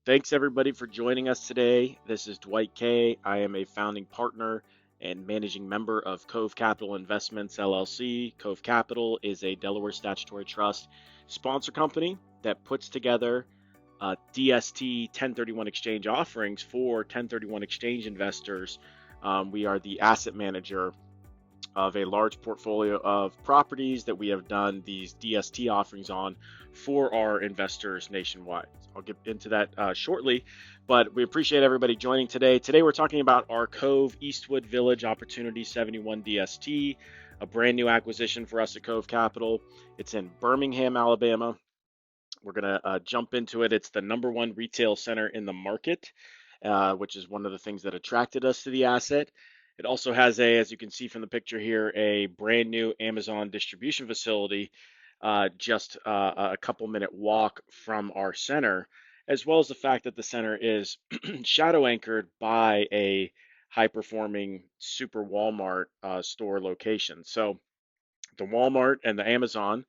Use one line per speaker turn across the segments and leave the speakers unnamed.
Thanks everybody for joining us today. This is Dwight Kay. I am a founding partner and managing member of Cove Capital Investments LLC. Cove Capital is a Delaware Statutory Trust sponsor company that puts together DST 1031 exchange offerings for 1031 exchange investors. We are the asset manager of a large portfolio of properties that we have done these DST offerings on for our investors nationwide. I'll get into that shortly, but we appreciate everybody joining today. Today we're talking about our Cove Eastwood Village Opportunity 71 DST, a brand new acquisition for us at Cove Capital. It's in Birmingham, Alabama. We're going to jump into it. It's the #1 retail center in the market, which is one of the things that attracted us to the asset. It also has as you can see from the picture here, a brand new Amazon distribution facility just a couple minute walk from our center, as well as the fact that the center is shadow anchored by a high performing super Walmart store location. So the Walmart and the Amazon,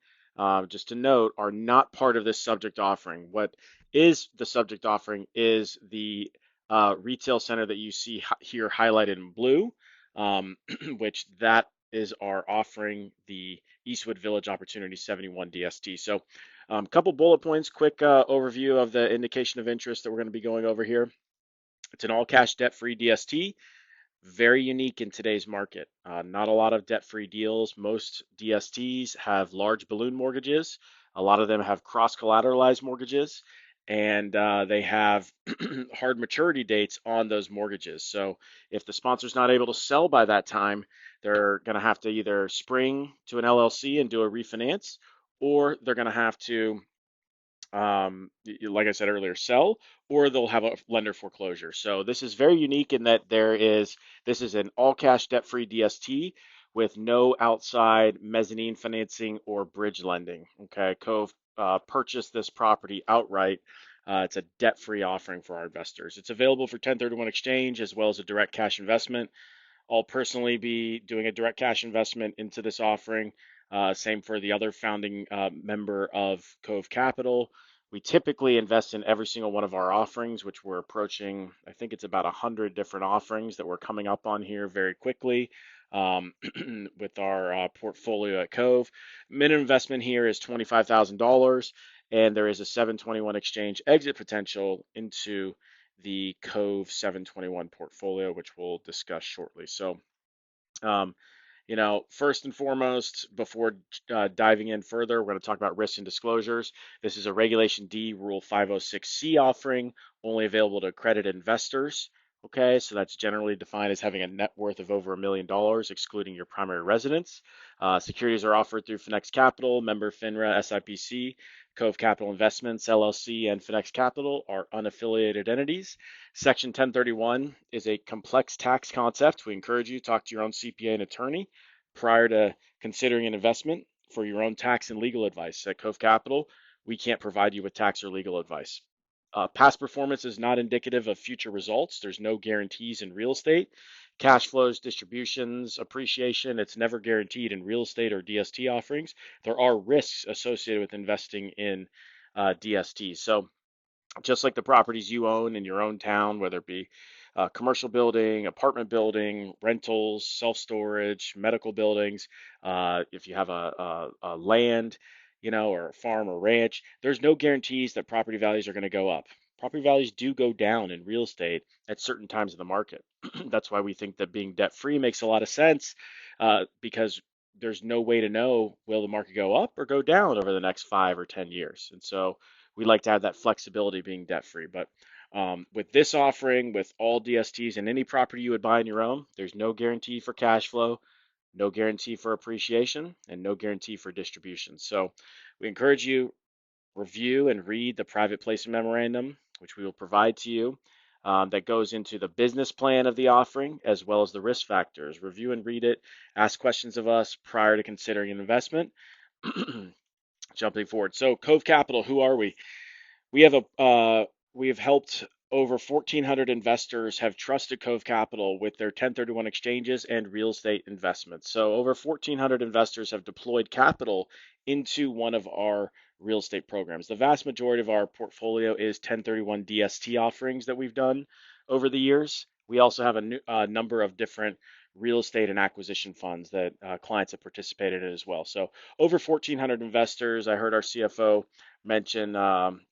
just to note, are not part of this subject offering. What is the subject offering is the retail center that you see here highlighted in blue, which that is our offering, the Eastwood Village Opportunity 71 DST. So a couple bullet points, quick overview of the indication of interest that we're going to be going over here. It's an all cash debt free DST, very unique in today's market. Not a lot of debt-free deals. Most DSTs have large balloon mortgages. A lot of them have cross-collateralized mortgages, and they have hard maturity dates on those mortgages. So if the sponsor's not able to sell by that time, they're going to have to either spring to an LLC and do a refinance, or they're going to have to like I said earlier, sell, or they'll have a lender foreclosure. So this is very unique in that this is an all cash debt free DST with no outside mezzanine financing or bridge lending. Okay, Cove purchased this property outright. It's a debt free offering for our investors. It's available for 1031 exchange as well as a direct cash investment. I'll personally be doing a direct cash investment into this offering. Same for the other founding member of Cove Capital. We typically invest in every single one of our offerings, which we're approaching. I think it's about 100 different offerings that we're coming up on here very quickly with our portfolio at Cove. Minimum investment here is $25,000, and there is a 721 exchange exit potential into the Cove 721 portfolio, which we'll discuss shortly. So, um, first and foremost, before diving in further, we're going to talk about risks and disclosures. This is a Regulation D Rule 506C offering, only available to accredited investors. Okay, so that's generally defined as having a net worth of over $1 million, excluding your primary residence. Securities are offered through Finex Capital, member FINRA, SIPC. Cove Capital Investments, LLC, and Finex Capital are unaffiliated entities. Section 1031 is a complex tax concept. We encourage you to talk to your own CPA and attorney prior to considering an investment for your own tax and legal advice. At Cove Capital, we can't provide you with tax or legal advice. Past performance is not indicative of future results. There's no guarantees in real estate. Cash flows, distributions, appreciation, it's never guaranteed in real estate or DST offerings. There are risks associated with investing in DSTs. So just like the properties you own in your own town, whether it be commercial building, apartment building, rentals, self-storage, medical buildings, if you have a land, or a farm or ranch, there's no guarantees that property values are going to go up. Property values do go down in real estate at certain times of the market. That's why we think that being debt-free makes a lot of sense, because there's no way to know, will the market go up or go down over the next 5 or 10 years. And so we like to have that flexibility being debt free. But with this offering, with all DSTs and any property you would buy on your own, there's no guarantee for cash flow, no guarantee for appreciation, and no guarantee for distribution. So we encourage you review and read the private placement memorandum, which we will provide to you. That goes into the business plan of the offering as well as the risk factors. Review and read it. Ask questions of us prior to considering an investment. Jumping forward. So Cove Capital, who are we? We have helped over 1,400 investors have trusted Cove Capital with their 1031 exchanges and real estate investments. So over 1,400 investors have deployed capital into one of our real estate programs. The vast majority of our portfolio is 1031 DST offerings that we've done over the years. We also have a number of different real estate and acquisition funds that clients have participated in as well. So over 1,400 investors. I heard our CFO mention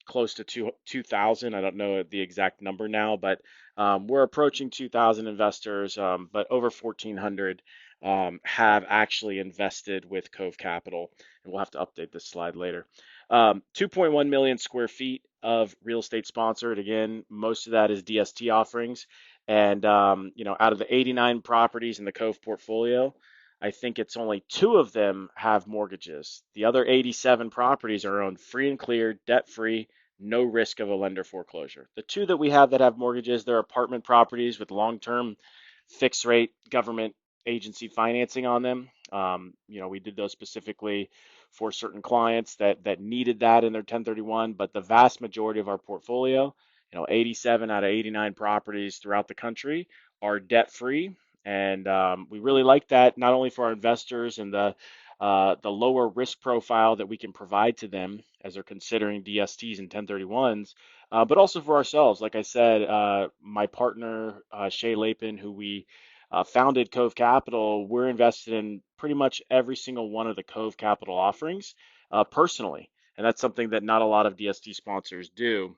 close to 2,000. I don't know the exact number now, but we're approaching 2,000 investors, but over 1,400 have actually invested with Cove Capital, and we'll have to update this slide later. 2.1 million square feet of real estate sponsored. Again, most of that is DST offerings. And out of the 89 properties in the Cove portfolio, I think it's only two of them have mortgages. The other 87 properties are owned free and clear, debt free, no risk of a lender foreclosure. The two that we have that have mortgages, they're apartment properties with long-term fixed rate government agency financing on them. We did those specifically for certain clients that needed that in their 1031, but the vast majority of our portfolio, 87 out of 89 properties throughout the country are debt free. And we really like that, not only for our investors and the lower risk profile that we can provide to them as they're considering DSTs and 1031s, but also for ourselves. Like I said, my partner, Shay Lapin, who we founded Cove Capital, we're invested in pretty much every single one of the Cove Capital offerings personally. And that's something that not a lot of DST sponsors do.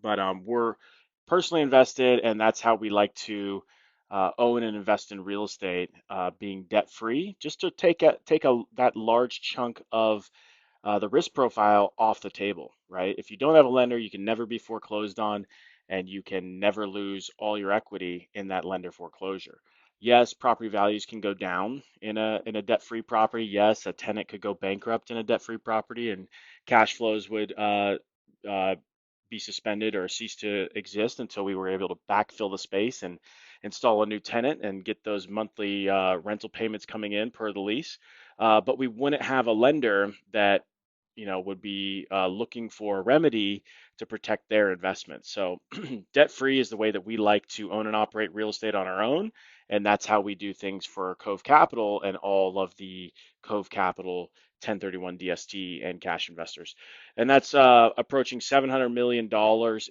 But we're personally invested, and that's how we like to own and invest in real estate, being debt free, just to take that large chunk of the risk profile off the table, right? If you don't have a lender, you can never be foreclosed on, and you can never lose all your equity in that lender foreclosure. Yes, property values can go down in a debt-free property. Yes, a tenant could go bankrupt in a debt-free property, and cash flows would uh, be suspended or cease to exist until we were able to backfill the space and install a new tenant and get those monthly rental payments coming in per the lease. But we wouldn't have a lender that would be looking for a remedy to protect their investment. So debt free is the way that we like to own and operate real estate on our own. And that's how we do things for Cove Capital and all of the Cove Capital 1031 DST and cash investors. And that's approaching $700 million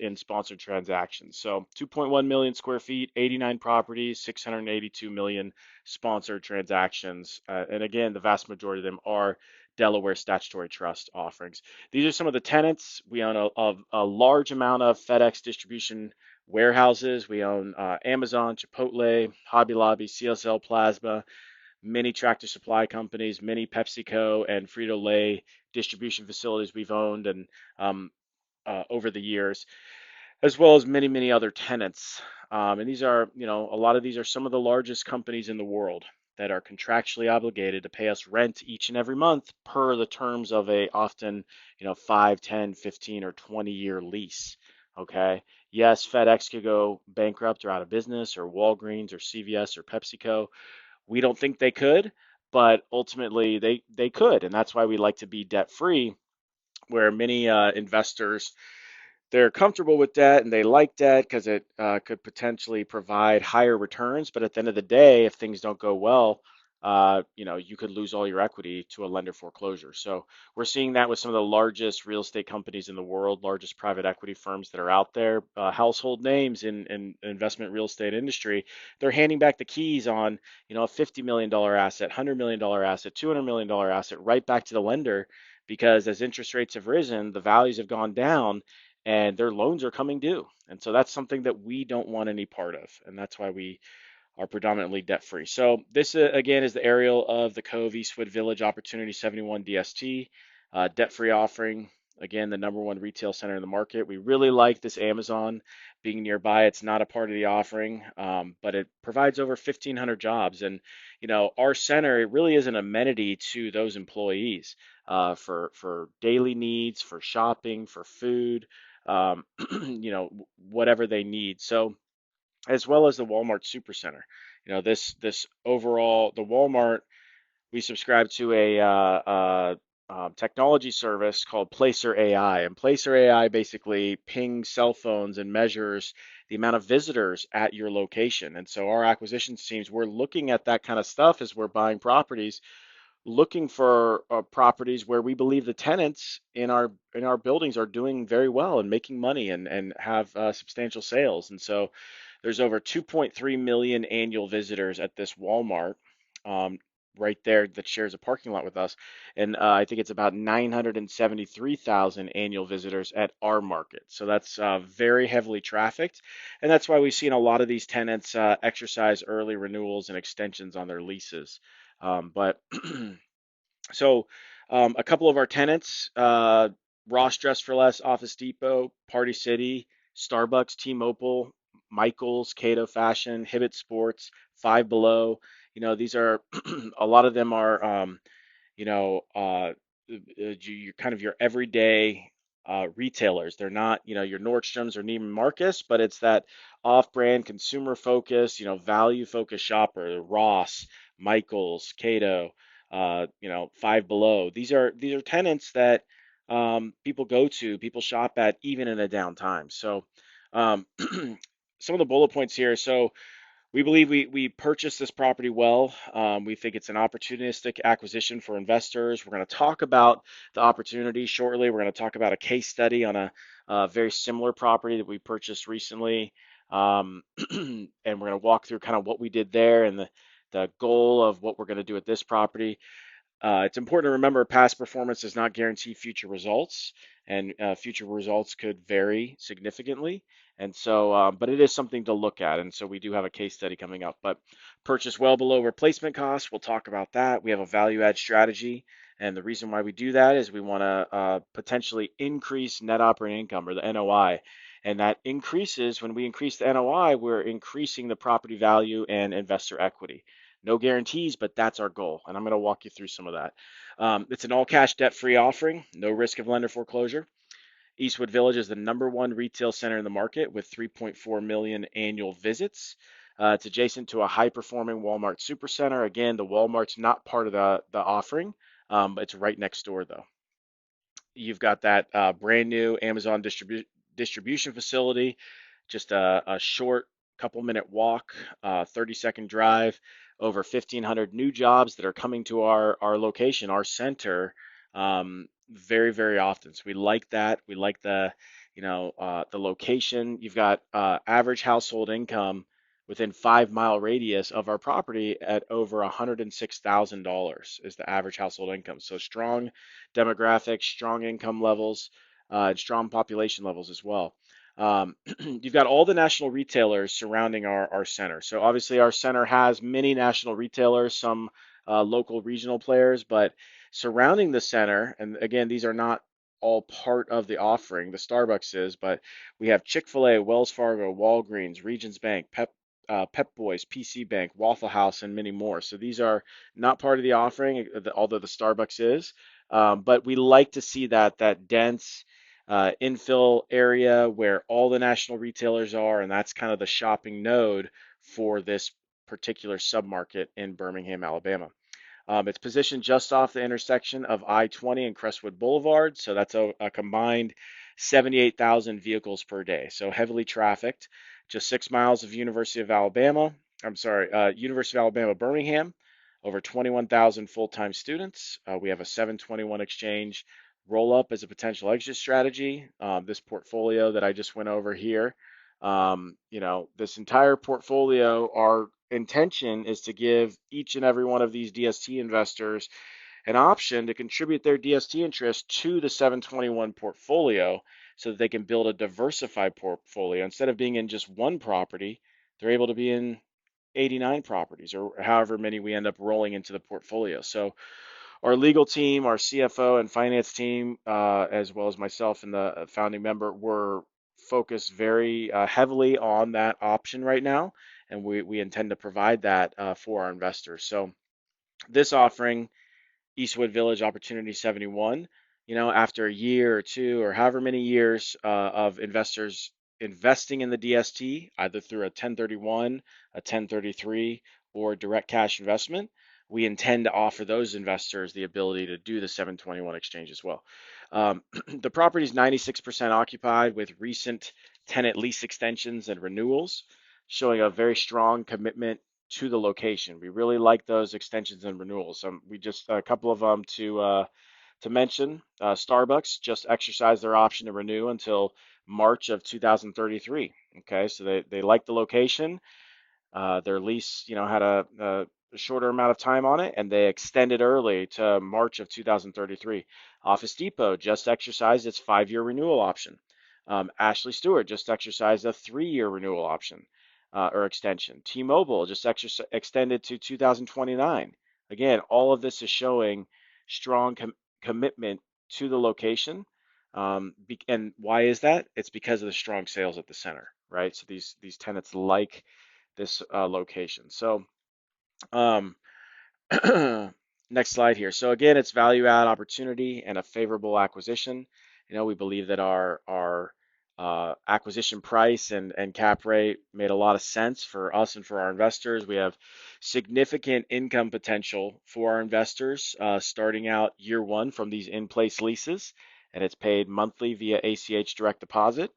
in sponsored transactions. So 2.1 million square feet, 89 properties, 682 million sponsored transactions. And again, the vast majority of them are Delaware Statutory Trust offerings. These are some of the tenants. We own a large amount of FedEx distribution warehouses. We own Amazon, Chipotle, Hobby Lobby, CSL Plasma, many Tractor Supply companies, many PepsiCo and Frito-Lay distribution facilities we've owned and over the years, as well as many, many other tenants. And these are, a lot of these are some of the largest companies in the world that are contractually obligated to pay us rent each and every month per the terms of a often, 5, 10, 15, or 20-year lease. Okay. Yes, FedEx could go bankrupt or out of business, or Walgreens or CVS or PepsiCo. We don't think they could, but ultimately they could. And that's why we like to be debt free, where many investors, they're comfortable with debt and they like debt because it could potentially provide higher returns. But at the end of the day, if things don't go well, you could lose all your equity to a lender foreclosure. So we're seeing that with some of the largest real estate companies in the world, largest private equity firms that are out there, household names in investment real estate industry. They're handing back the keys on, a $50 million asset, $100 million asset, $200 million asset right back to the lender because as interest rates have risen, the values have gone down and their loans are coming due. And so that's something that we don't want any part of. And that's why we are predominantly debt free. So this again is the aerial of the Cove Eastwood Village Opportunity 71 DST, debt free offering. Again, the number one retail center in the market. We really like this Amazon being nearby. It's not a part of the offering, but it provides over 1,500 jobs. And, our center, it really is an amenity to those employees for daily needs, for shopping, for food, um, whatever they need. So, as well as the Walmart Supercenter. This overall, the Walmart, we subscribe to a technology service called Placer AI, and Placer AI basically pings cell phones and measures the amount of visitors at your location. And so our acquisitions teams, we're looking at that kind of stuff as we're buying properties looking for properties where we believe the tenants in our buildings are doing very well and making money and have substantial sales. And so there's over 2.3 million annual visitors at this Walmart um, right there that shares a parking lot with us. And I think it's about 973,000 annual visitors at our market. So that's very heavily trafficked. And that's why we've seen a lot of these tenants exercise early renewals and extensions on their leases. But so a couple of our tenants, Ross Dress for Less, Office Depot, Party City, Starbucks, T-Mobile, Michaels, Cato Fashion, Hibbett Sports, Five Below. These are a lot of them are you know, you're kind of your everyday retailers. They're not, your Nordstroms or Neiman Marcus, but it's that off-brand, consumer focused, value focused shopper. Ross, Michaels, Cato, Five Below. These are tenants that people go to, people shop at, even in a downtime. So, some of the bullet points here. So, we believe we purchased this property well. We think it's an opportunistic acquisition for investors. We're going to talk about the opportunity shortly. We're going to talk about a case study on a very similar property that we purchased recently. And we're going to walk through kind of what we did there and the goal of what we're going to do with this property. It's important to remember past performance does not guarantee future results, and future results could vary significantly. And so, but it is something to look at. And so we do have a case study coming up. But purchase well below replacement costs. We'll talk about that. We have a value add strategy. And the reason why we do that is we want to potentially increase net operating income, or the NOI. And that increases when we increase the NOI, we're increasing the property value and investor equity. No guarantees, but that's our goal. And I'm going to walk you through some of that. It's an all cash, debt free offering, no risk of lender foreclosure. Eastwood Village is the #1 retail center in the market with 3.4 million annual visits. It's adjacent to a high performing Walmart Supercenter. Again, the Walmart's not part of the offering, but it's right next door though. You've got that brand new Amazon distribution facility, just a short couple minute walk, 30-second drive, over 1,500 new jobs that are coming to our location, our center, very, very often. So we like that. We like the location. You've got average household income within 5 mile radius of our property at over $106,000 is the average household income. So strong demographics, strong income levels, and strong population levels as well. You've got all the national retailers surrounding our center. So obviously our center has many national retailers, some local regional players, but surrounding the center, and again, these are not all part of the offering, the Starbucks is, but we have Chick-fil-A, Wells Fargo, Walgreens, Regions Bank, Pep Boys, PC Bank, Waffle House, and many more. So these are not part of the offering, although the Starbucks is. But we like to see that dense infill area where all the national retailers are, and that's kind of the shopping node for this particular submarket in Birmingham, Alabama. It's positioned just off the intersection of I-20 and Crestwood Boulevard, so that's a combined 78,000 vehicles per day, so heavily trafficked. Just 6 miles of University of Alabama, University of Alabama, Birmingham, over 21,000 full-time students. We have a 721 exchange roll-up as a potential exit strategy. This portfolio that I just went over here, this entire portfolio, our intention is to give each and every one of these DST investors an option to contribute their DST interest to the 721 portfolio so that they can build a diversified portfolio. Instead of being in just one property, they're able to be in 89 properties or however many we end up rolling into the portfolio. So our legal team, our CFO and finance team, as well as myself and the founding member, were focused very heavily on that option right now, and we intend to provide that for our investors. So this offering, Eastwood Village Opportunity 71, after a year or two or however many years of investors investing in the DST, either through a 1031, a 1033, or direct cash investment, we intend to offer those investors the ability to do the 721 exchange as well. The property is 96% occupied with recent tenant lease extensions and renewals, showing a very strong commitment to the location. We really like those extensions and renewals. We just a couple of them to mention. Starbucks just exercised their option to renew until March of 2033. Okay, so they like the location. Their lease, had a shorter amount of time on it, and they extended early to March of 2033. Office Depot just exercised its 5-year renewal option. Ashley Stewart just exercised a 3-year renewal option or extension. T-Mobile just extended to 2029. Again, all of this is showing strong commitment to the location. And why is that? It's because of the strong sales at the center, right? So these tenants like this location. So um, next slide here. So again, it's value add opportunity and a favorable acquisition. We believe that our acquisition price and cap rate made a lot of sense for us and for our investors. We have significant income potential for our investors starting out year one from these in-place leases, and it's paid monthly via ACH direct deposit,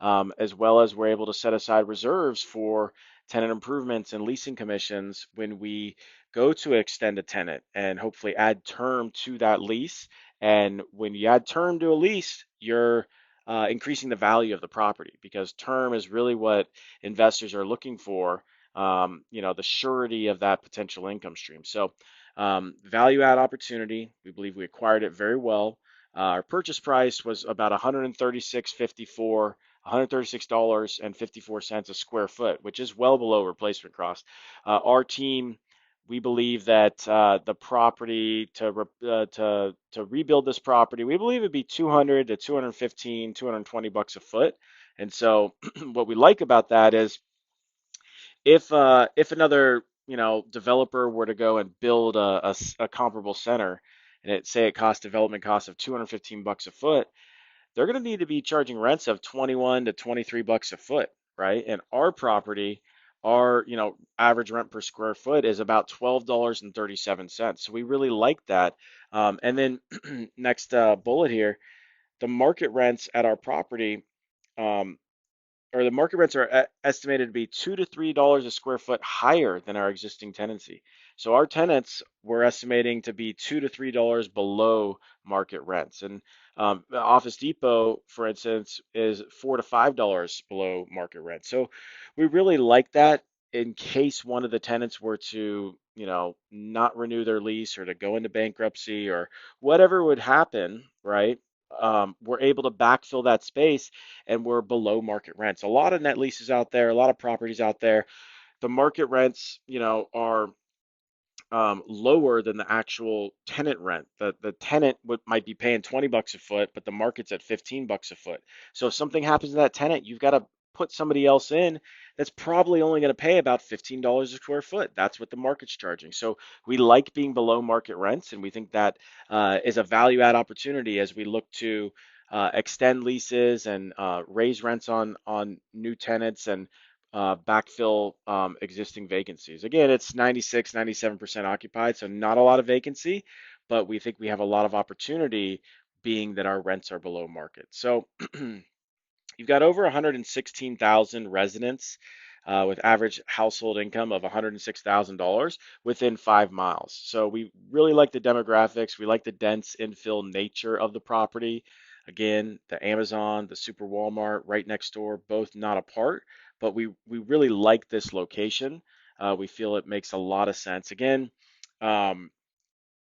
as well as we're able to set aside reserves for tenant improvements and leasing commissions when we go to extend a tenant and hopefully add term to that lease. And when you add term to a lease, you're increasing the value of the property because term is really what investors are looking for, the surety of that potential income stream. So value add opportunity, we believe we acquired it very well. Our purchase price was about $136.54 a square foot, which is well below replacement cost. Our team, we believe that the property to rebuild this property, we believe it'd be 200 to 215, $220 a foot. And so what we like about that is if another developer were to go and build a comparable center, and it cost development costs of $215 a foot, they're going to need to be charging rents of 21 to $23 a foot, right? And our property, our average rent per square foot is about $12.37. So we really like that. And then next bullet here, the market rents at our property, um, or the market rents are estimated to be $2 to $3 a square foot higher than our existing tenancy. So our tenants we're estimating to be $2 to $3 below market rents. And Office Depot, for instance, is $4 to $5 below market rent. So we really like that in case one of the tenants were to, not renew their lease or to go into bankruptcy or whatever would happen, right? We're able to backfill that space and we're below market rents. A lot of net leases out there, a lot of properties out there, the market rents, are lower than the actual tenant rent. The tenant might be paying $20 a foot, but the market's at $15 a foot. So if something happens to that tenant, you've got to put somebody else in that's probably only going to pay about $15 a square foot. That's what the market's charging. So we like being below market rents, and we think that is a value add opportunity as we look to extend leases and raise rents on new tenants and backfill existing vacancies. Again, it's 96, 97% occupied, so not a lot of vacancy, but we think we have a lot of opportunity being that our rents are below market. So you've got over 116,000 residents with average household income of $106,000 within 5 miles. So we really like the demographics. We like the dense infill nature of the property. Again, the Amazon, the Super Walmart right next door, both not apart, but we really like this location. We feel it makes a lot of sense. Again, um,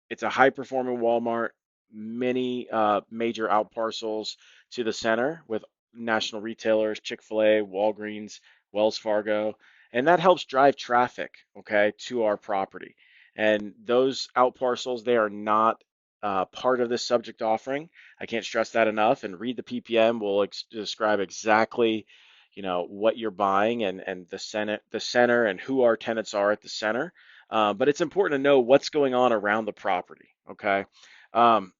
it's a high performing Walmart, many major out parcels to the center with national retailers, Chick-fil-A, Walgreens, Wells Fargo, and that helps drive traffic, okay, to our property. And those out parcels, they are not part of this subject offering. I can't stress that enough. And read the PPM will describe exactly, what you're buying and the center and who our tenants are at the center. But it's important to know what's going on around the property. Okay. Um,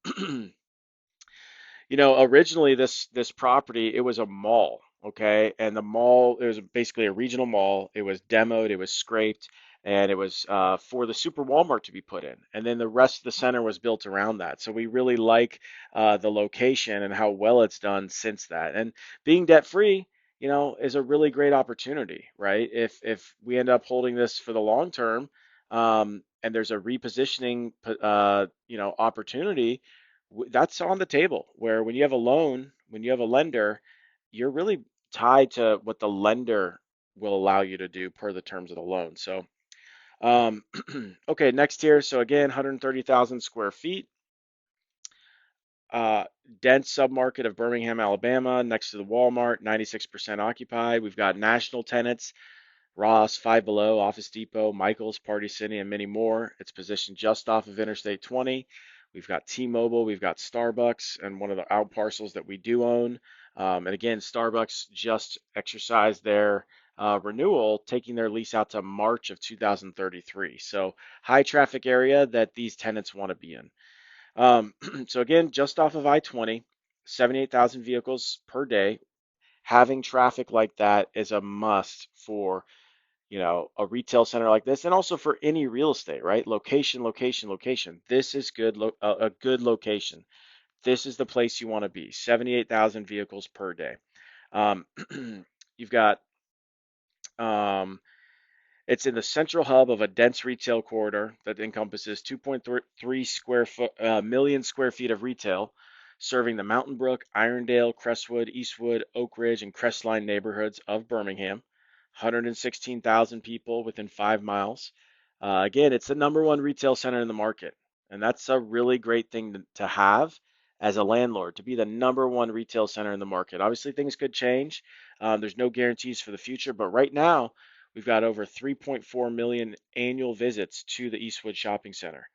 originally this property, it was a mall, okay? And the mall, it was basically a regional mall. It was demoed, it was scraped, and it was for the Super Walmart to be put in. And then the rest of the center was built around that. So we really like the location and how well it's done since that. And being debt free, is a really great opportunity, right? If we end up holding this for the long term, and there's a repositioning, opportunity, that's on the table. Where when you have a loan, when you have a lender, you're really tied to what the lender will allow you to do per the terms of the loan. So, um, okay, next here. So again, 130,000 square feet, uh, dense submarket of Birmingham, Alabama, next to the Walmart, 96% occupied. We've got national tenants, Ross, Five Below, Office Depot, Michaels, Party City, and many more. It's positioned just off of Interstate 20. We've got T-Mobile, we've got Starbucks, and one of the out parcels that we do own. And again, Starbucks just exercised their renewal, taking their lease out to March of 2033. So high traffic area that these tenants want to be in. So again, just off of I-20, 78,000 vehicles per day. Having traffic like that is a must for, a retail center like this, and also for any real estate, right? Location, location, location. This is good, a good location. This is the place you want to be. 78,000 vehicles per day. Um, you've got um, It's in the central hub of a dense retail corridor that encompasses 2.3 million square feet of retail, serving the Mountain Brook, Irondale, Crestwood, Eastwood, Oak Ridge, and Crestline neighborhoods of Birmingham. 116,000 people within 5 miles. Again, it's the number one retail center in the market, and that's a really great thing to have as a landlord, to be the number one retail center in the market. Obviously, things could change. There's no guarantees for the future, but right now, we've got over 3.4 million annual visits to the Eastwood Shopping Center.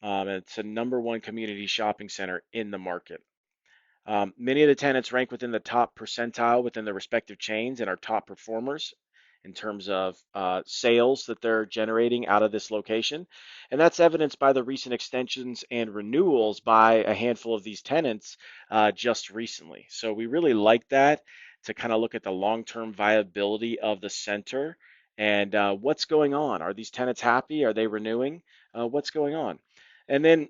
And it's a number one community shopping center in the market. Many of the tenants rank within the top percentile within their respective chains and are top performers in terms of sales that they're generating out of this location. And that's evidenced by the recent extensions and renewals by a handful of these tenants just recently. So we really like that, to kind of look at the long-term viability of the center and what's going on. Are these tenants happy? Are they renewing? What's going on? And then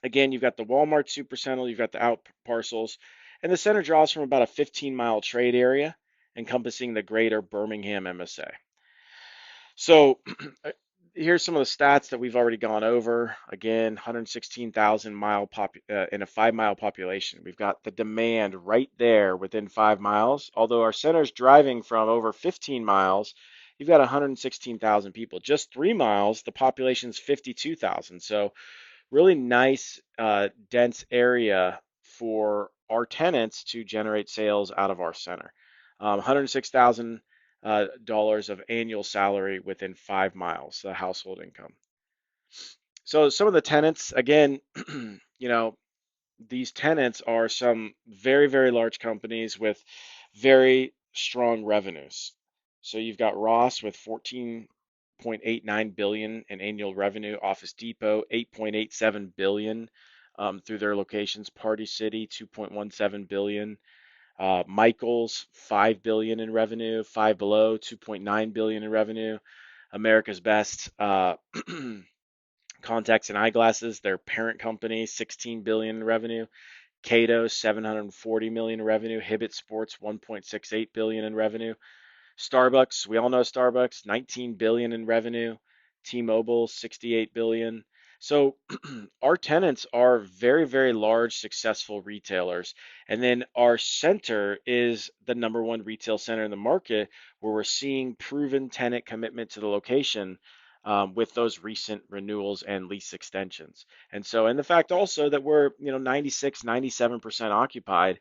again, you've got the Walmart Supercenter, you've got the out parcels, and the center draws from about a 15-mile trade area encompassing the greater Birmingham MSA. So here's some of the stats that we've already gone over. Again, 116,000 in a 5-mile population. We've got the demand right there within 5 miles. Although our center's driving from over 15 miles, you've got 116,000 people. Just 3 miles, the population's 52,000. So really nice, dense area for our tenants to generate sales out of our center. $106,000 of annual salary within 5 miles, the household income. So some of the tenants, again, you know, these tenants are some very, very large companies with very strong revenues. So you've got Ross with 14.89 billion in annual revenue, Office Depot 8.87 billion through their locations, Party City 2.17 billion, Michaels 5 billion in revenue, Five Below 2.9 billion in revenue, America's Best Contacts and Eyeglasses, their parent company, 16 billion in revenue. Cato, 740 million in revenue. Hibbett Sports, 1.68 billion in revenue. Starbucks, we all know Starbucks, 19 billion in revenue. T-Mobile, 68 billion. So our tenants are very, very large, successful retailers. And then our center is the number one retail center in the market, where we're seeing proven tenant commitment to the location, with those recent renewals and lease extensions. And the fact also that we're, 96, 97% occupied,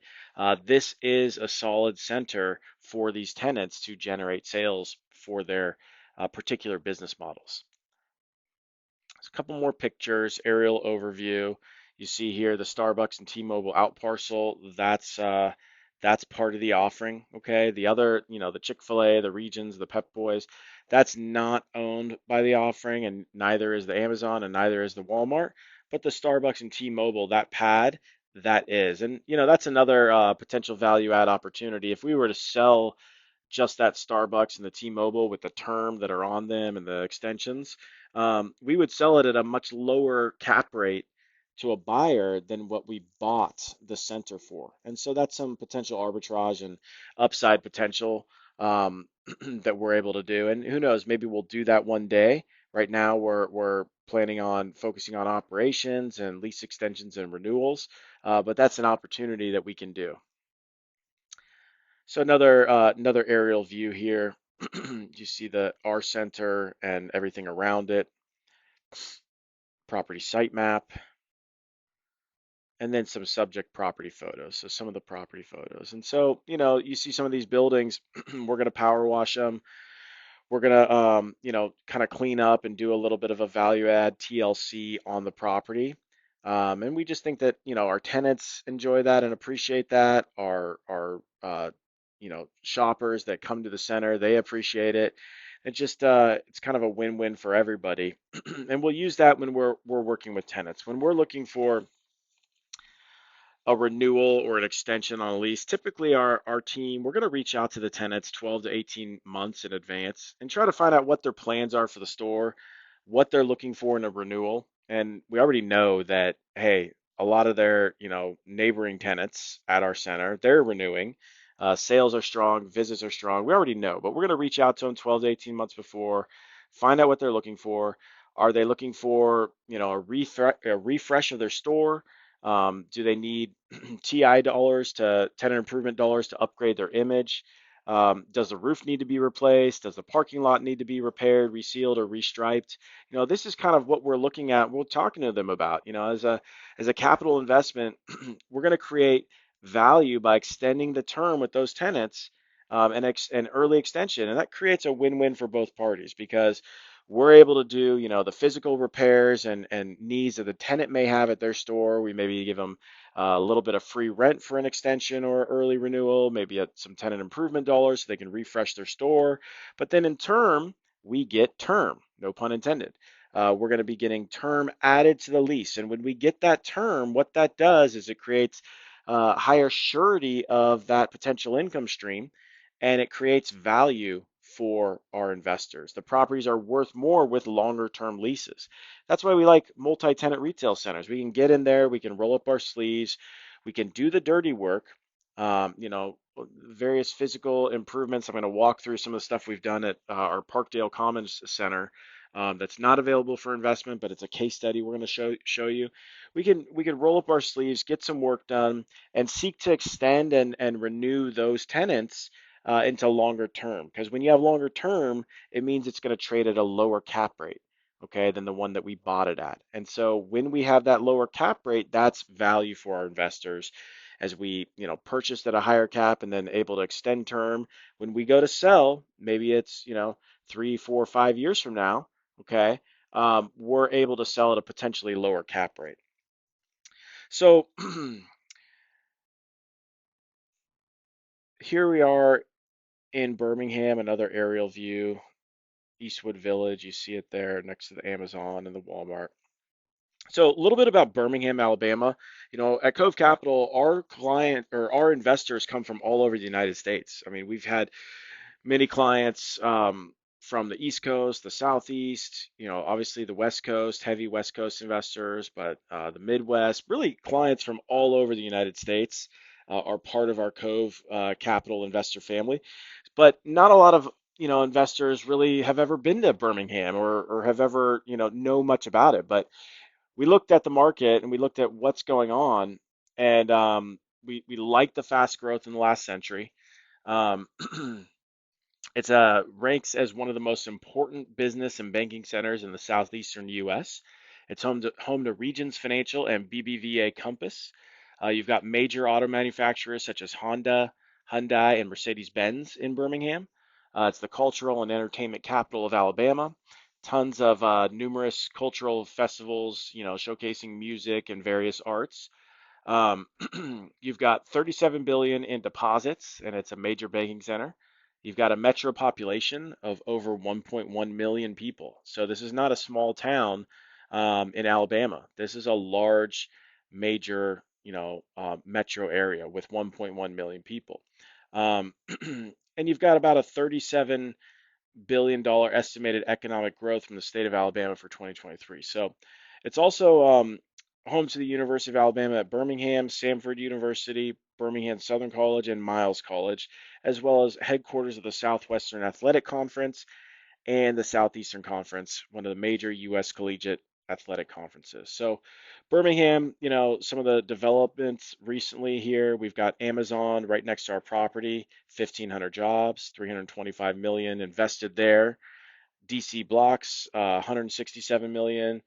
this is a solid center for these tenants to generate sales for their particular business models. There's a couple more pictures, aerial overview. You see here the Starbucks and T-Mobile out parcel. That's part of the offering. Okay, the other, the Chick-fil-A, the Regions, the Pep Boys, that's not owned by the offering, and neither is the Amazon, and neither is the Walmart. But the Starbucks and T-Mobile, that pad, that is, and that's another potential value add opportunity. If we were to sell just that Starbucks and the T-Mobile with the term that are on them and the extensions, we would sell it at a much lower cap rate to a buyer than what we bought the center for. And so that's some potential arbitrage and upside potential that we're able to do. And who knows, maybe we'll do that one day. Right now, we're planning on focusing on operations and lease extensions and renewals, but that's an opportunity that we can do. So another aerial view here. You see the R center and everything around it, property site map, and then some subject property photos. So some of the property photos. And so, you see some of these buildings, we're going to power wash them. We're going to, kind of clean up and do a little bit of a value add TLC on the property. And we just think that, our tenants enjoy that and appreciate that. Our shoppers that come to the center, they appreciate it. It's kind of a win-win for everybody. And we'll use that when we're working with tenants. When we're looking for a renewal or an extension on a lease, typically our team, we're going to reach out to the tenants 12 to 18 months in advance and try to find out what their plans are for the store, what they're looking for in a renewal. And we already know that, hey, a lot of their, neighboring tenants at our center, they're renewing. Sales are strong, visits are strong. We already know, but we're going to reach out to them 12 to 18 months before, find out what they're looking for. Are they looking for, a refresh of their store? Do they need TI dollars to tenant improvement dollars to upgrade their image? Does the roof need to be replaced? Does the parking lot need to be repaired, resealed, or restriped? This is kind of what we're looking at. We're talking to them about. As a capital investment, we're going to create value by extending the term with those tenants, and early extension, and that creates a win-win for both parties because we're able to do, the physical repairs and needs that the tenant may have at their store. We maybe give them a little bit of free rent for an extension or early renewal, maybe some tenant improvement dollars so they can refresh their store. But then in term, we get term, no pun intended. We're going to be getting term added to the lease. And when we get that term, what that does is it creates higher surety of that potential income stream, and it creates value for our investors. The properties are worth more with longer term leases. That's why we like multi-tenant retail centers. We can get in there, we can roll up our sleeves, we can do the dirty work, various physical improvements. I'm going to walk through some of the stuff we've done at our Parkdale Commons Center. That's not available for investment, but it's a case study we're going to show you. We can roll up our sleeves, get some work done, and seek to extend and renew those tenants into longer term. Because when you have longer term, it means it's going to trade at a lower cap rate, okay, than the one that we bought it at. And so when we have that lower cap rate, that's value for our investors as we, purchased at a higher cap and then able to extend term. When we go to sell, maybe it's, 3, 4, 5 years from now, okay, we're able to sell at a potentially lower cap rate. So here we are in Birmingham, another aerial view. Eastwood Village, you see it there next to the Amazon and the Walmart. So a little bit about Birmingham, Alabama. At Cove Capital, our client or our investors come from all over the United States. I mean, we've had many clients from the East Coast, the Southeast, obviously the West Coast, heavy West Coast investors, but the Midwest, really clients from all over the United States are part of our Cove Capital investor family. But not a lot of investors really have ever been to Birmingham or have ever know much about it. But we looked at the market and we looked at what's going on, and we like the fast growth in the last century. Um, It's ranks as one of the most important business and banking centers in the southeastern U.S. It's home to Regions Financial and BBVA Compass. You've got major auto manufacturers such as Honda, Hyundai, and Mercedes-Benz in Birmingham. It's the cultural and entertainment capital of Alabama. Tons of numerous cultural festivals, showcasing music and various arts. Um, you've got 37 billion in deposits, and it's a major banking center. You've got a metro population of over 1.1 million people. So this is not a small town in Alabama. This is a large, major, metro area with 1.1 million people. Um, and you've got about a $37 billion estimated economic growth from the state of Alabama for 2023. So it's also home to the University of Alabama at Birmingham, Samford University, Birmingham Southern College, and Miles College, as well as headquarters of the Southwestern Athletic Conference and the Southeastern Conference, one of the major U.S. collegiate athletic conferences. So, Birmingham, some of the developments recently here, we've got Amazon right next to our property, 1,500 jobs, 325 million invested there. DC Blocks, 167 million.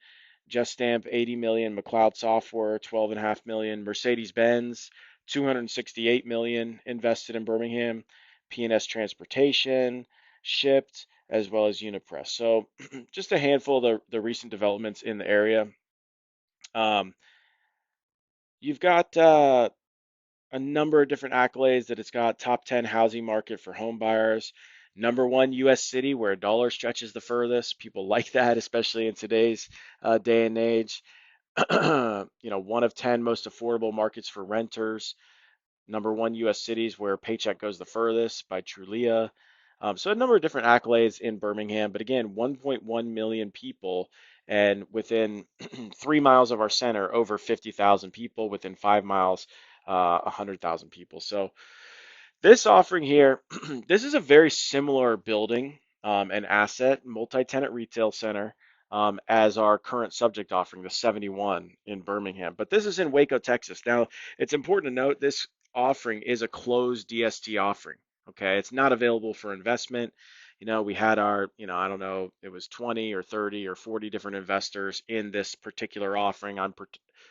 Just Stamp, 80 million. McLeod Software, 12.5 million. Mercedes-Benz, 268 million invested in Birmingham. P&S Transportation, Shipped, as well as Unipress. So just a handful of the recent developments in the area. Um, you've got a number of different accolades that it's got: top 10 housing market for home buyers, number one U.S. city where a dollar stretches the furthest. People like that, especially in today's day and age. One of 10 most affordable markets for renters, number one U.S. cities where paycheck goes the furthest by Trulia. So a number of different accolades in Birmingham, but again, 1.1 million people, and within 3 miles of our center, over 50,000 people. Within 5 miles, 100,000 people. So this offering here, this is a very similar building and asset, multi-tenant retail center, as our current subject offering, the 71 in Birmingham. But this is in Waco, Texas. Now, it's important to note this offering is a closed DST offering. Okay, it's not available for investment. We had our, I don't know, it was 20 or 30 or 40 different investors in this particular offering.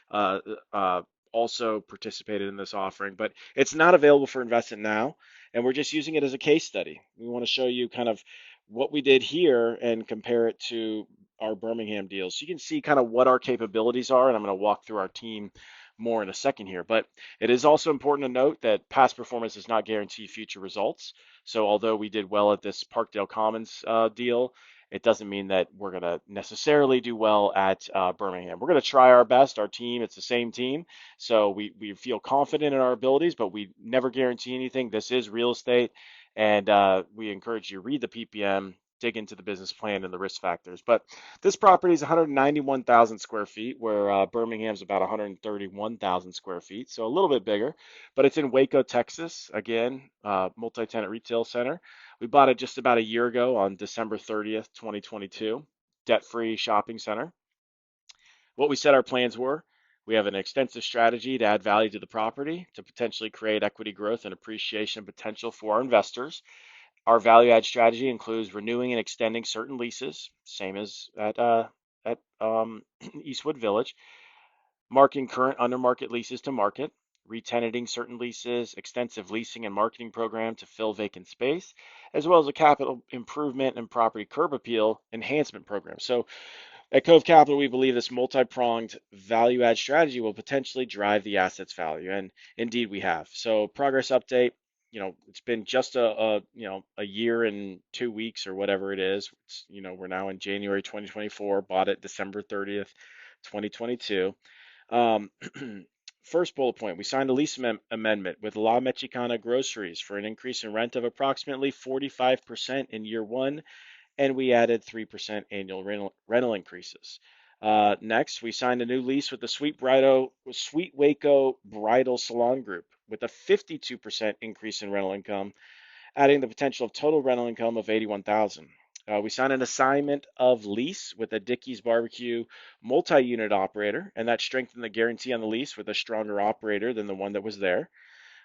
Uh, uh, also participated in this offering, but it's not available for investment now. And we're just using it as a case study. We want to show you kind of what we did here and compare it to our Birmingham deals. So you can see kind of what our capabilities are, and I'm going to walk through our team more in a second here. But it is also important to note that past performance does not guarantee future results. So although we did well at this Parkdale Commons deal, it doesn't mean that we're going to necessarily do well at Birmingham. We're going to try our best. Our team, it's the same team. So we feel confident in our abilities, but we never guarantee anything. This is real estate, and we encourage you to read the PPM, dig into the business plan and the risk factors. But this property is 191,000 square feet, where Birmingham's about 131,000 square feet, so a little bit bigger. But it's in Waco, Texas. Again, multi-tenant retail center. We bought it just about a year ago on December 30th, 2022. Debt-free shopping center. What we said our plans were: we have an extensive strategy to add value to the property to potentially create equity growth and appreciation potential for our investors. Our value add strategy includes renewing and extending certain leases, same as at Eastwood Village, marking current under market leases to market, retenanting certain leases, extensive leasing and marketing program to fill vacant space, as well as a capital improvement and property curb appeal enhancement program. So at Cove Capital, we believe this multi-pronged value add strategy will potentially drive the asset's value, and indeed we have. So progress update, it's been just a year and 2 weeks or whatever it is. We're now in January 2024, bought it December 30th, 2022. Um, First bullet point, we signed a lease amendment with La Mexicana Groceries for an increase in rent of approximately 45% in year one, and we added 3% annual rental increases. Next, we signed a new lease with the Sweet Waco Bridal Salon Group with a 52% increase in rental income, adding the potential of total rental income of 81,000. We signed an assignment of lease with a Dickey's Barbecue multi-unit operator, and that strengthened the guarantee on the lease with a stronger operator than the one that was there.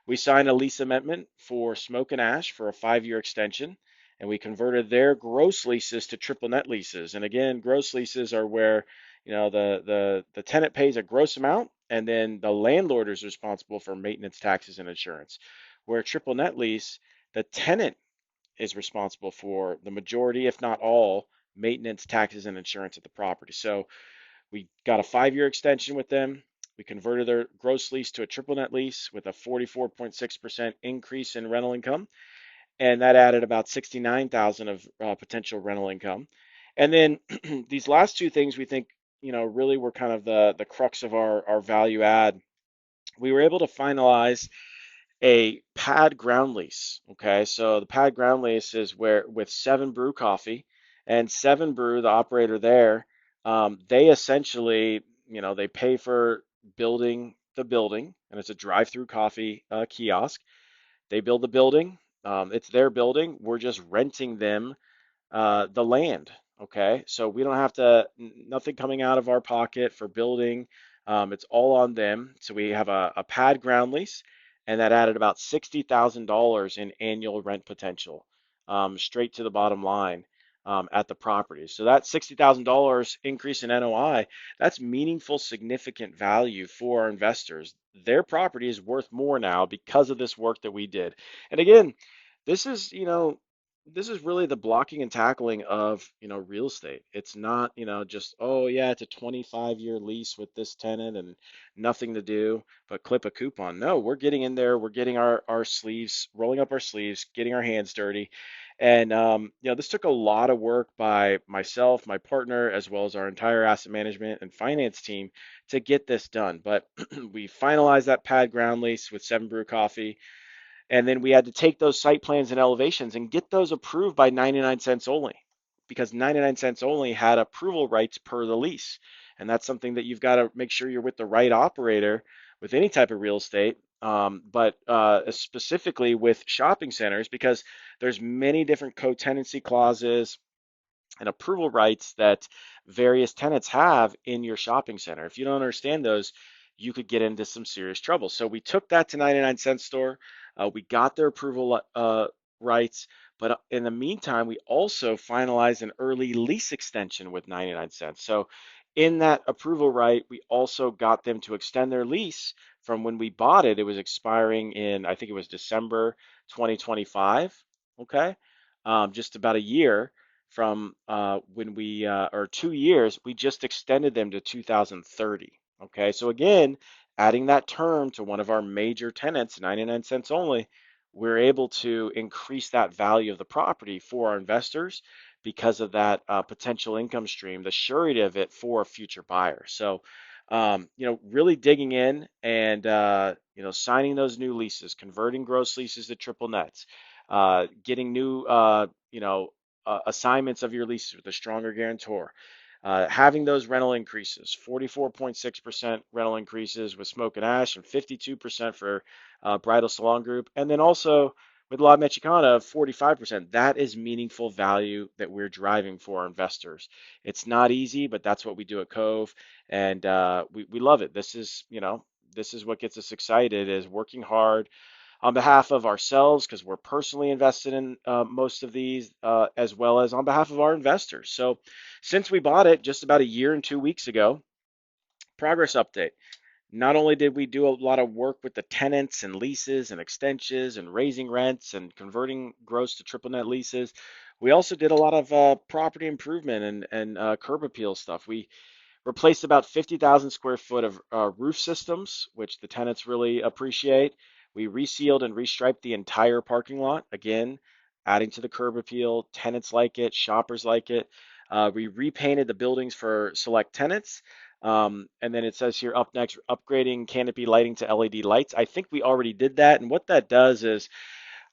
We signed a lease amendment for Smoke and Ash for a 5-year extension, and we converted their gross leases to triple net leases. And again, gross leases are where the tenant pays a gross amount, and then the landlord is responsible for maintenance, taxes, and insurance. Where a triple net lease, the tenant is responsible for the majority, if not all, maintenance, taxes, and insurance of the property. So we got a 5-year extension with them. We converted their gross lease to a triple net lease with a 44.6% increase in rental income, and that added about 69,000 of potential rental income. And then these last two things we think, really were kind of the crux of our value add. We were able to finalize a pad ground lease. Okay, so the pad ground lease is where with 7 Brew Coffee, and 7 Brew, the operator there, they essentially they pay for building the building, and it's a drive-through coffee kiosk. They build the building. It's their building. We're just renting them the land. Okay, so we don't have to, nothing coming out of our pocket for building. It's all on them. So we have a pad ground lease, and that added about $60,000 in annual rent potential, straight to the bottom line, at the property. So that $60,000 increase in NOI, that's meaningful, significant value for our investors. Their property is worth more now because of this work that we did. And again, this is, this is really the blocking and tackling of, real estate. It's not, just, oh yeah, it's a 25-year lease with this tenant and nothing to do but clip a coupon. No, we're getting in there, we're getting our sleeves, rolling up our sleeves, getting our hands dirty. And this took a lot of work by myself, my partner, as well as our entire asset management and finance team to get this done. But we finalized that pad ground lease with Seven Brew Coffee. And then we had to take those site plans and elevations and get those approved by 99 cents only, because 99 cents only had approval rights per the lease. And that's something that you've got to make sure you're with the right operator with any type of real estate. But specifically with shopping centers, because there's many different co-tenancy clauses and approval rights that various tenants have in your shopping center. If you don't understand those, you could get into some serious trouble. So we took that to 99 Cent Store. We got their approval rights, but in the meantime, we also finalized an early lease extension with 99 cents. So in that approval right, we also got them to extend their lease from when we bought it. It was expiring in, I think it was December 2025. Okay. Just about a year from when we, or 2 years, we just extended them to 2030. Okay, so again, adding that term to one of our major tenants, 99 cents only, we're able to increase that value of the property for our investors because of that potential income stream, the surety of it for a future buyer. So, really digging in and, signing those new leases, converting gross leases to triple nets, getting new, assignments of your leases with a stronger guarantor, having those rental increases, 44.6% rental increases with Smoke and Ash and 52% for Bridal Salon Group. And then also with La Mexicana, 45%. That is meaningful value that we're driving for our investors. It's not easy, but that's what we do at Cove. And we love it. This is what gets us excited, is working hard on behalf of ourselves because we're personally invested in most of these, as well as on behalf of our investors. So since we bought it just about a year and 2 weeks ago, progress update. Not only did we do a lot of work with the tenants and leases and extensions and raising rents and converting gross to triple net leases, we also did a lot of property improvement and curb appeal stuff. We replaced about 50,000 square foot of roof systems, which the tenants really appreciate. We resealed and restriped the entire parking lot, again, adding to the curb appeal. Tenants like it, shoppers like it. We repainted the buildings for select tenants. And then it says here up next, upgrading canopy lighting to LED lights. I think we already did that. And what that does is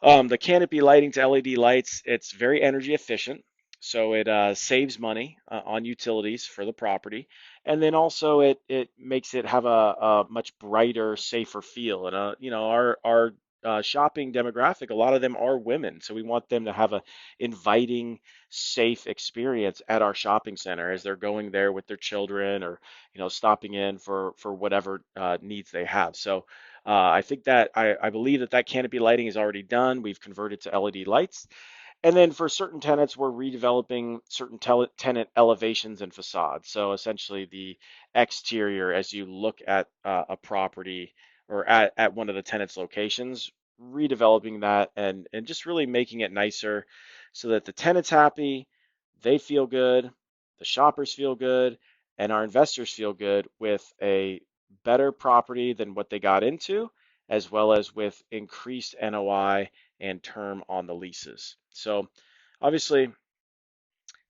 the canopy lighting to LED lights, it's very energy efficient, so it saves money on utilities for the property, and then also it makes it have a much brighter, safer feel. And our shopping demographic, a lot of them are women, so we want them to have a inviting, safe experience at our shopping center as they're going there with their children or stopping in for whatever needs they have. So I think that I believe that canopy lighting is already done. We've converted to LED lights. And then for certain tenants, we're redeveloping certain tenant elevations and facades. So essentially the exterior as you look at a property or at one of the tenant's locations, redeveloping that and just really making it nicer so that the tenant's happy, they feel good, the shoppers feel good, and our investors feel good with a better property than what they got into, as well as with increased NOI and term on the leases. So obviously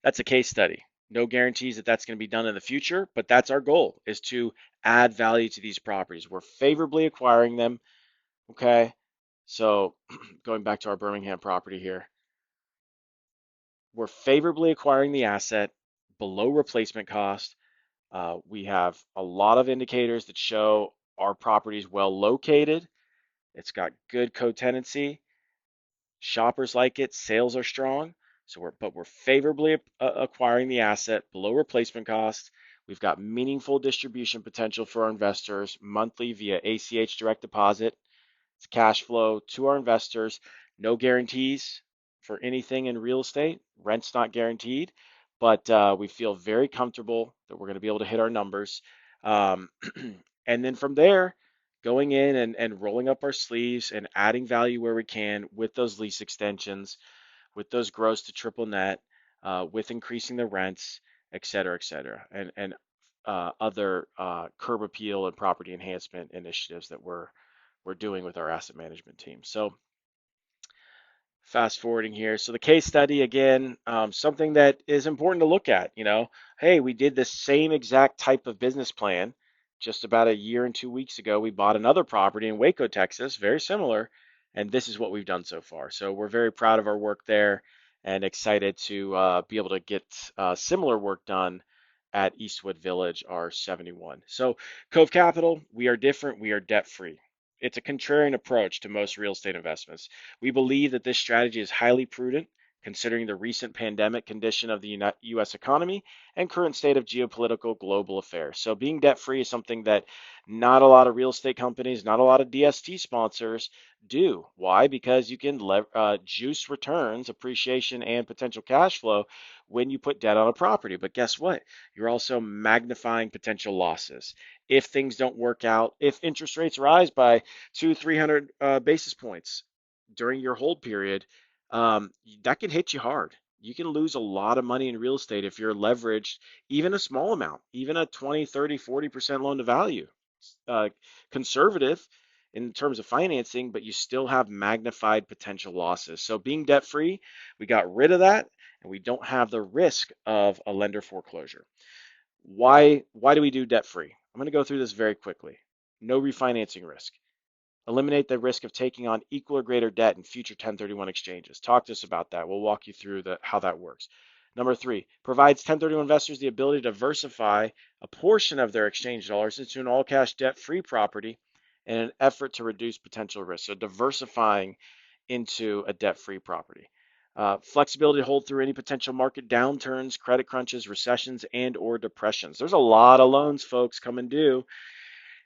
that's a case study. No guarantees that that's going to be done in the future, but that's our goal, is to add value to these properties. We're favorably acquiring them. Okay. So going back to our Birmingham property here, we're favorably acquiring the asset below replacement cost. We have a lot of indicators that show our property is well located. It's got good co-tenancy. Shoppers like it. Sales are strong. But we're favorably acquiring the asset below replacement cost. We've got meaningful distribution potential for our investors monthly via ACH direct deposit. It's cash flow to our investors. No guarantees for anything in real estate. Rent's not guaranteed, but we feel very comfortable that we're going to be able to hit our numbers. Um, and then from there, going in and rolling up our sleeves and adding value where we can with those lease extensions, with those gross to triple net, with increasing the rents, et cetera, and other curb appeal and property enhancement initiatives that we're doing with our asset management team. So fast forwarding here. So the case study again, something that is important to look at. Hey, we did the same exact type of business plan just about a year and 2 weeks ago. We bought another property in Waco, Texas, very similar, and this is what we've done so far. So we're very proud of our work there and excited to be able to get similar work done at Eastwood Village, our 71. So Cove Capital, we are different. We are debt free. It's a contrarian approach to most real estate investments. We believe that this strategy is highly prudent considering the recent pandemic condition of the U.S. economy and current state of geopolitical global affairs. So being debt free is something that not a lot of real estate companies, not a lot of DST sponsors do. Why? Because you can juice returns, appreciation, and potential cash flow when you put debt on a property. But guess what? You're also magnifying potential losses. If things don't work out, if interest rates rise by 300 basis points during your hold period, that can hit you hard. You can lose a lot of money in real estate if you're leveraged, even a small amount, even a 20, 30, 40% loan to value. Uh, Conservative in terms of financing, but you still have magnified potential losses. So being debt free, we got rid of that and we don't have the risk of a lender foreclosure. Why do we do debt free? I'm going to go through this very quickly. No refinancing risk. Eliminate the risk of taking on equal or greater debt in future 1031 exchanges. Talk to us about that. We'll walk you through how that works. Number three, provides 1031 investors the ability to diversify a portion of their exchange dollars into an all-cash debt-free property in an effort to reduce potential risk. So diversifying into a debt-free property. Flexibility to hold through any potential market downturns, credit crunches, recessions, and or depressions. There's a lot of loans, folks, coming due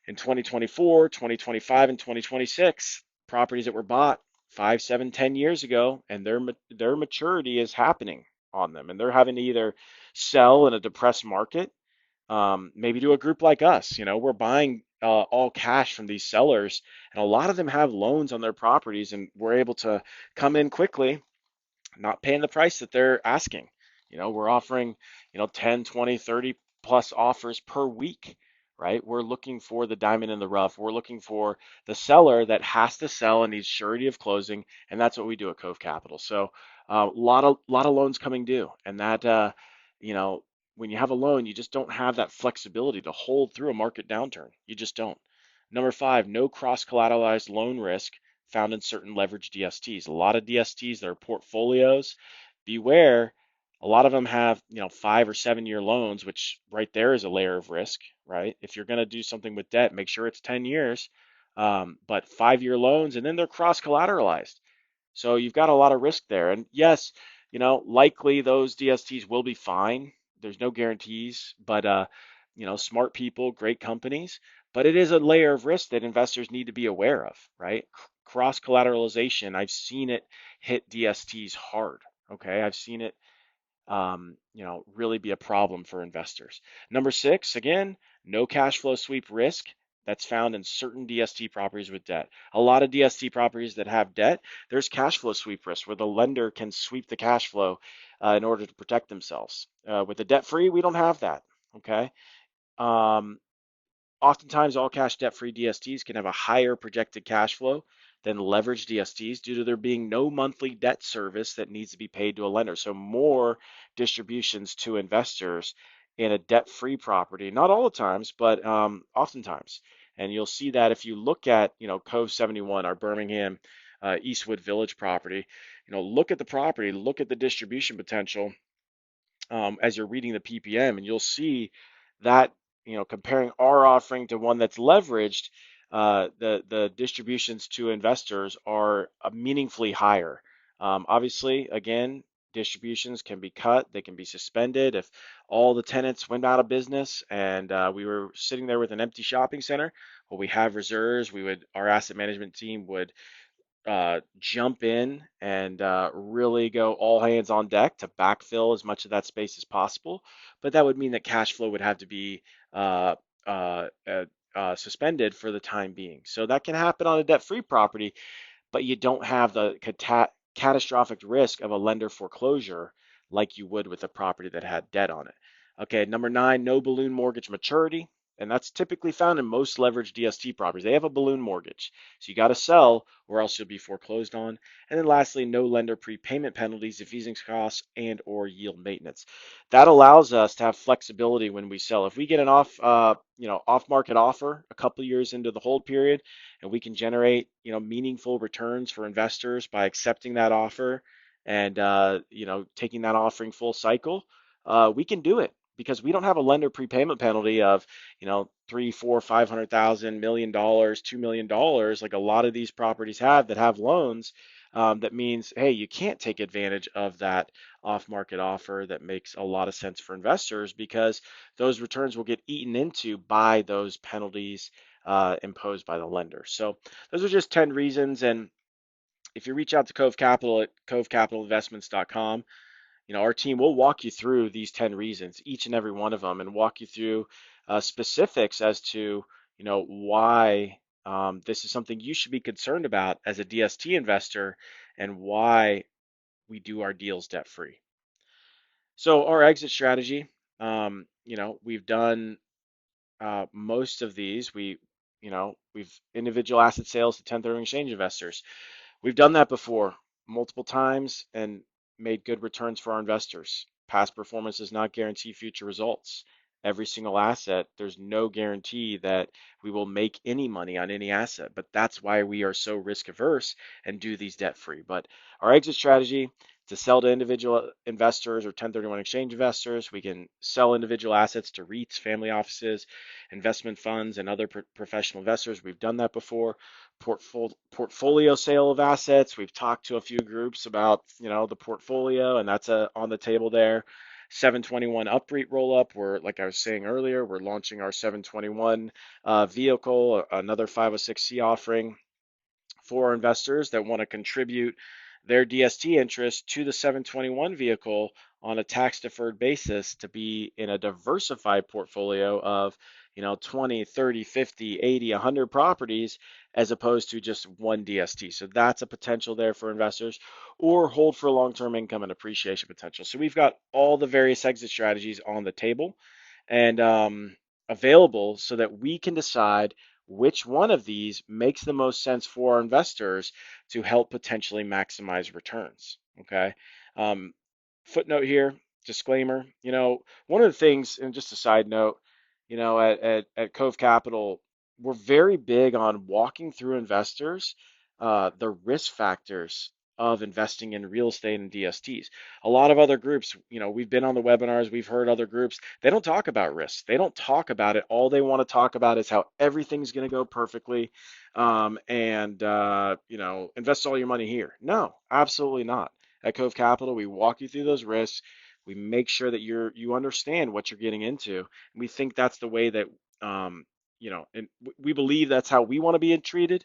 in 2024, 2025, and 2026, properties that were bought 5, 7, 10 years ago, and their maturity is happening on them, and they're having to either sell in a depressed market, maybe to a group like us. We're buying all cash from these sellers, and a lot of them have loans on their properties, and we're able to come in quickly, not paying the price that they're asking. We're offering, 10, 20, 30 plus offers per week, right? We're looking for the diamond in the rough. We're looking for the seller that has to sell and needs surety of closing, and that's what we do at Cove Capital. So a lot of loans coming due, and that you know, when you have a loan, you just don't have that flexibility to hold through a market downturn. You just don't. Number five, no cross-collateralized loan risk found in certain leveraged DSTs. A lot of DSTs, their portfolios, beware, a lot of them have, 5 or 7 year loans, which right there is a layer of risk, right? If you're going to do something with debt, make sure it's 10 years. But 5 year loans, and then they're cross collateralized. So you've got a lot of risk there. And yes, likely those DSTs will be fine. There's no guarantees, but smart people, great companies. But it is a layer of risk that investors need to be aware of, right? Cross collateralization, I've seen it hit DSTs hard. Okay, I've seen it really be a problem for investors. Number six, again, no cash flow sweep risk that's found in certain DST properties with debt. A lot of DST properties that have debt, there's cash flow sweep risk where the lender can sweep the cash flow in order to protect themselves. With the debt free, we don't have that. Okay. Um, Oftentimes, all cash debt-free DSTs can have a higher projected cash flow than leveraged DSTs due to there being no monthly debt service that needs to be paid to a lender. So more distributions to investors in a debt-free property, not all the times, but oftentimes. And you'll see that if you look at, Cove 71, our Birmingham Eastwood Village property, look at the property, look at the distribution potential as you're reading the PPM, and you'll see that, comparing our offering to one that's leveraged, the distributions to investors are meaningfully higher. Obviously, again, distributions can be cut, they can be suspended if all the tenants went out of business and we were sitting there with an empty shopping center. Well, we have reserves. Our asset management team would jump in and really go all hands on deck to backfill as much of that space as possible. But that would mean that cash flow would have to be uh, uh, uh, suspended for the time being. So that can happen on a debt-free property, but you don't have the catastrophic risk of a lender foreclosure like you would with a property that had debt on it. Okay, number nine, no balloon mortgage maturity. And that's typically found in most leveraged DST properties. They have a balloon mortgage. So you got to sell or else you'll be foreclosed on. And then lastly, no lender prepayment penalties, defeasing costs, and or yield maintenance. That allows us to have flexibility when we sell. If we get an off-market offer a couple years into the hold period, and we can generate meaningful returns for investors by accepting that offer and taking that offering full cycle, we can do it because we don't have a lender prepayment penalty of 3, 4, 500,000, $1 million, $2 million like a lot of these properties have that have loans. That means, hey, you can't take advantage of that off-market offer that makes a lot of sense for investors because those returns will get eaten into by those penalties imposed by the lender. So those are just 10 reasons. And if you reach out to Cove Capital at covecapitalinvestments.com, our team will walk you through these 10 reasons, each and every one of them, and walk you through specifics as to, why this is something you should be concerned about as a DST investor and why we do our deals debt free. So our exit strategy, we've done most of these. We've individual asset sales to 1031 exchange investors. We've done that before multiple times and made good returns for our investors. Past performance does not guarantee future results. Every single asset, there's no guarantee that we will make any money on any asset, but that's why we are so risk averse and do these debt free. But our exit strategy to sell to individual investors or 1031 exchange investors, we can sell individual assets to REITs, family offices, investment funds, and other professional investors. We've done that before. Portfolio sale of assets. We've talked to a few groups about, the portfolio, and that's on the table there. 721 UPREIT roll up. Like I was saying earlier, we're launching our 721 vehicle, another 506C offering for our investors that want to contribute their DST interest to the 721 vehicle on a tax deferred basis to be in a diversified portfolio of 20, 30, 50, 80, 100 properties as opposed to just one DST. So that's a potential there for investors, or hold for long-term income and appreciation potential. So we've got all the various exit strategies on the table and available so that we can decide which one of these makes the most sense for our investors to help potentially maximize returns. Okay. Um, Footnote here, disclaimer, one of the things, and just a side note, at Cove Capital, we're very big on walking through investors, the risk factors of investing in real estate and DSTs. A lot of other groups, we've been on the webinars, we've heard other groups, they don't talk about risks. They don't talk about it. All they want to talk about is how everything's going to go perfectly, invest all your money here. No, absolutely not. At Cove Capital, we walk you through those risks. We make sure that you understand what you're getting into. And we think that's the way that and we believe that's how we want to be treated,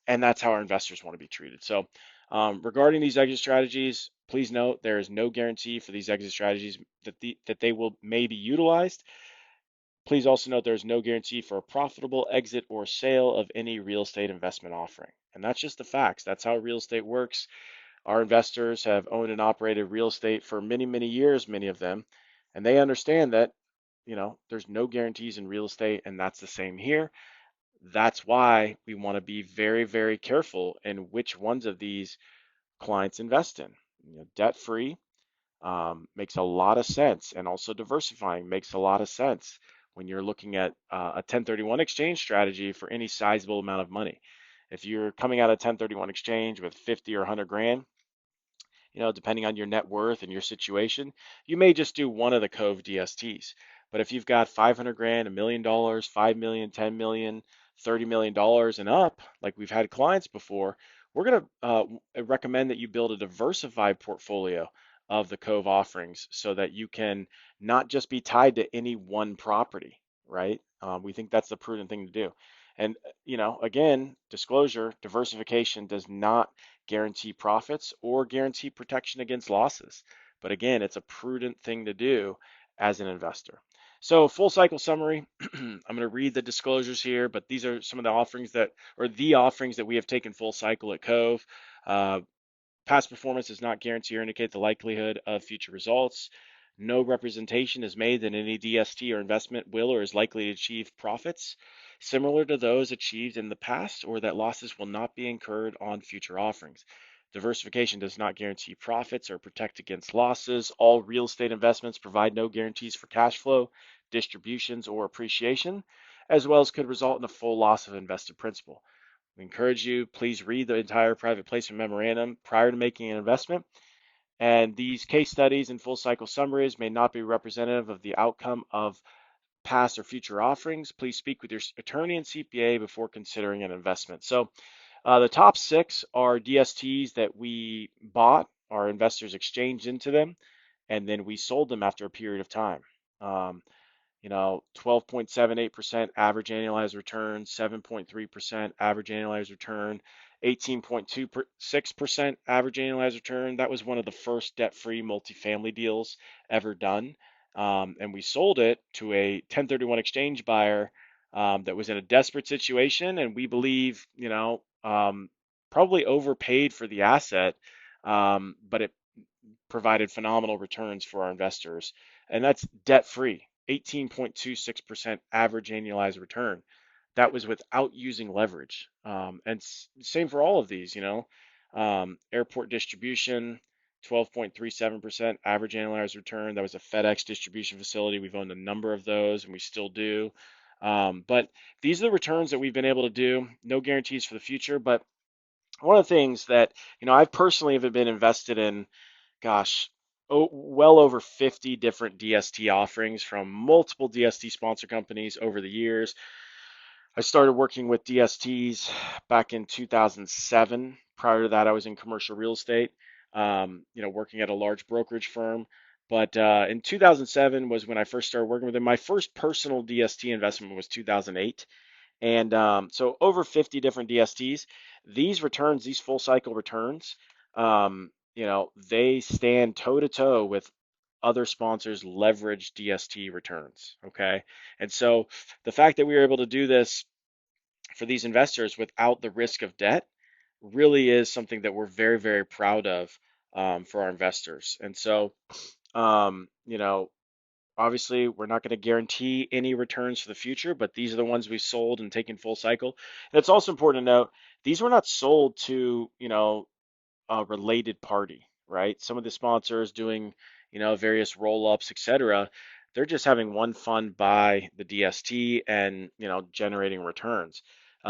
and that's how our investors want to be treated. So, regarding these exit strategies, please note there is no guarantee for these exit strategies that they may be utilized. Please also note there is no guarantee for a profitable exit or sale of any real estate investment offering. And that's just the facts. That's how real estate works. Our investors have owned and operated real estate for many, many years, many of them, and they understand that, there's no guarantees in real estate, and that's the same here. That's why we want to be very, very careful in which ones of these clients invest in. Debt free makes a lot of sense, and also diversifying makes a lot of sense when you're looking at a 1031 exchange strategy for any sizable amount of money. If you're coming out of 1031 exchange with 50 or 100 grand, depending on your net worth and your situation, you may just do one of the Cove DSTs. But if you've got 500 grand, $1 million, 5 million, 10 million, $30 million and up, like we've had clients before, we're going to recommend that you build a diversified portfolio of the Cove offerings so that you can not just be tied to any one property, right? We think that's the prudent thing to do. And, again, disclosure, diversification does not guarantee profits or guarantee protection against losses. But again, it's a prudent thing to do as an investor. So full cycle summary, I'm going to read the disclosures here, but these are some of the offerings that we have taken full cycle at Cove. Uh, Past performance does not guarantee or indicate the likelihood of future results. No representation is made that any DST or investment will or is likely to achieve profits similar to those achieved in the past, or that losses will not be incurred on future offerings. Diversification does not guarantee profits or protect against losses. All real estate investments provide no guarantees for cash flow, distributions, or appreciation, as well as could result in a full loss of invested principal. We encourage you, please read the entire private placement memorandum prior to making an investment. And these case studies and full cycle summaries may not be representative of the outcome of past or future offerings. Please speak with your attorney and CPA before considering an investment. So the top six are DSTs that we bought, our investors exchanged into them, and then we sold them after a period of time. 12.78% average annualized return, 7.3% average annualized return, 18.26% average annualized return. That was one of the first debt-free multifamily deals ever done. And we sold it to a 1031 exchange buyer that was in a desperate situation, and we believe, probably overpaid for the asset, but it provided phenomenal returns for our investors. And that's debt free, 18.26% average annualized return. That was without using leverage. And same for all of these, airport distribution, 12.37% average annualized return. That was a FedEx distribution facility. We've owned a number of those and we still do. But these are the returns that we've been able to do. No guarantees for the future, but one of the things that, I've personally have been invested in, gosh, well over 50 different DST offerings from multiple DST sponsor companies over the years. I started working with DSTs back in 2007. Prior to that, I was in commercial real estate, working at a large brokerage firm. But in 2007 was when I first started working with them. My first personal DST investment was 2008. And so over 50 different DSTs. These returns, these full cycle returns, they stand toe to toe with other sponsors' leveraged DST returns. Okay. And so the fact that we were able to do this for these investors without the risk of debt really is something that we're very, very proud of for our investors. And so, obviously, we're not going to guarantee any returns for the future, but these are the ones we sold and taken full cycle. And it's also important to note these were not sold to, a related party, right? Some of the sponsors doing, various roll-ups, etc. They're just having one fund buy the DST and, generating returns.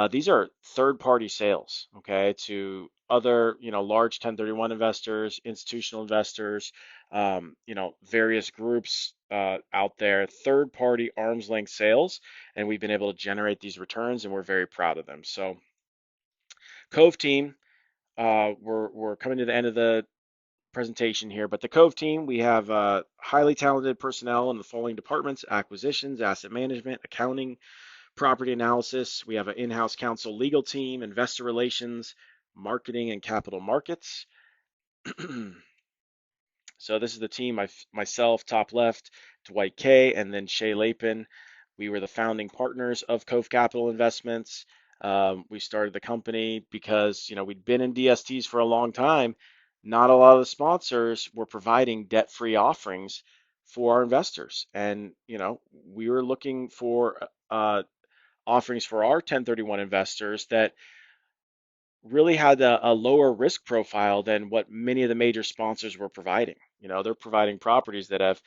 These are third-party sales, okay, to other, large 1031 investors, institutional investors, various groups out there, third-party arm's length sales, and we've been able to generate these returns, and we're very proud of them. So, Cove team, we're coming to the end of the presentation here, but the Cove team, we have highly talented personnel in the following departments: acquisitions, asset management, accounting, property analysis. We have an in-house counsel legal team, investor relations, marketing, and capital markets. So this is the team, myself, top left, Dwight Kay, and then Shay Lapin. We were the founding partners of Cove Capital Investments. We started the company because, we'd been in DSTs for a long time. Not a lot of the sponsors were providing debt-free offerings for our investors. And, we were looking for offerings for our 1031 investors that really had a lower risk profile than what many of the major sponsors were providing. They're providing properties that have,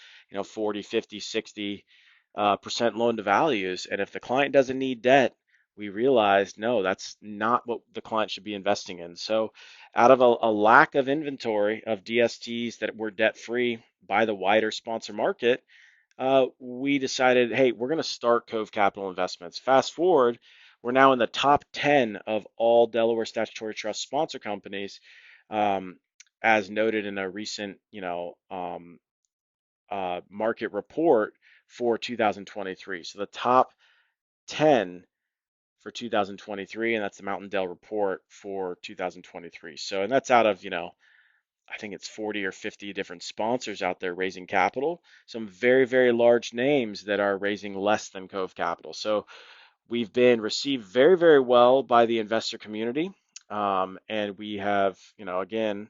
40, 50, 60 percent loan to values. And if the client doesn't need debt, we realized, no, that's not what the client should be investing in. So out of a lack of inventory of DSTs that were debt free by the wider sponsor market, We decided, hey, we're going to start Cove Capital Investments. Fast forward, we're now in the top 10 of all Delaware Statutory Trust sponsor companies, um, as noted in a recent, market report for 2023. So the top 10 for 2023, and that's the Mountain Dell report for 2023. So, and that's out of, I think it's 40 or 50 different sponsors out there raising capital. Some very, very large names that are raising less than Cove Capital. So we've been received very, very well by the investor community. And we have, again,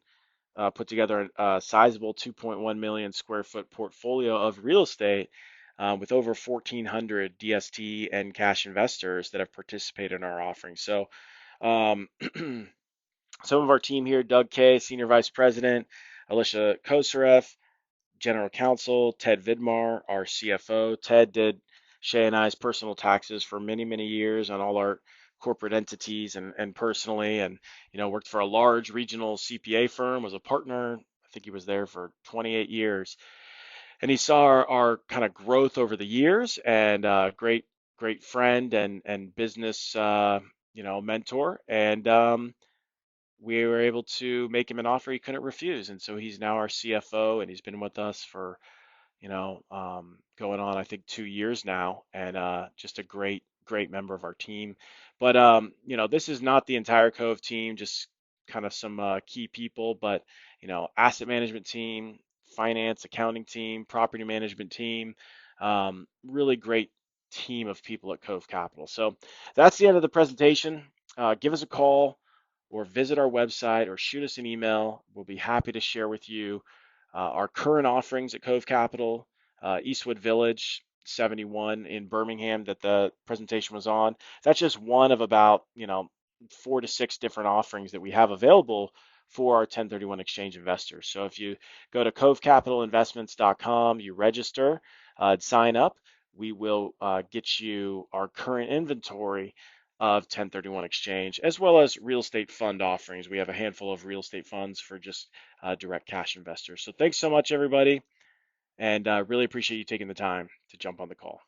put together a sizable 2.1 million square foot portfolio of real estate with over 1,400 DST and cash investors that have participated in our offering. So, um, some of our team here: Doug Kay, Senior Vice President; Alicia Kosarev, General Counsel; Ted Vidmar, our CFO. Ted did Shay and I's personal taxes for many, many years on all our corporate entities and personally, and worked for a large regional CPA firm, was a partner. I think he was there for 28 years, and he saw our kind of growth over the years, and great friend and business mentor, and we were able to make him an offer he couldn't refuse. And so he's now our CFO, and he's been with us for, going on, I think, 2 years now, and just a great member of our team. But, this is not the entire Cove team, just kind of some key people, but, asset management team, finance, accounting team, property management team, really great team of people at Cove Capital. So that's the end of the presentation. Give us a call or visit our website or shoot us an email. We'll be happy to share with you our current offerings at Cove Capital, Eastwood Village 71 in Birmingham that the presentation was on. That's just one of about, 4 to 6 different offerings that we have available for our 1031 exchange investors. So if you go to covecapitalinvestments.com, you register, sign up, we will get you our current inventory of 1031 exchange, as well as real estate fund offerings. We have a handful of real estate funds for just direct cash investors. So thanks so much, everybody, and really appreciate you taking the time to jump on the call.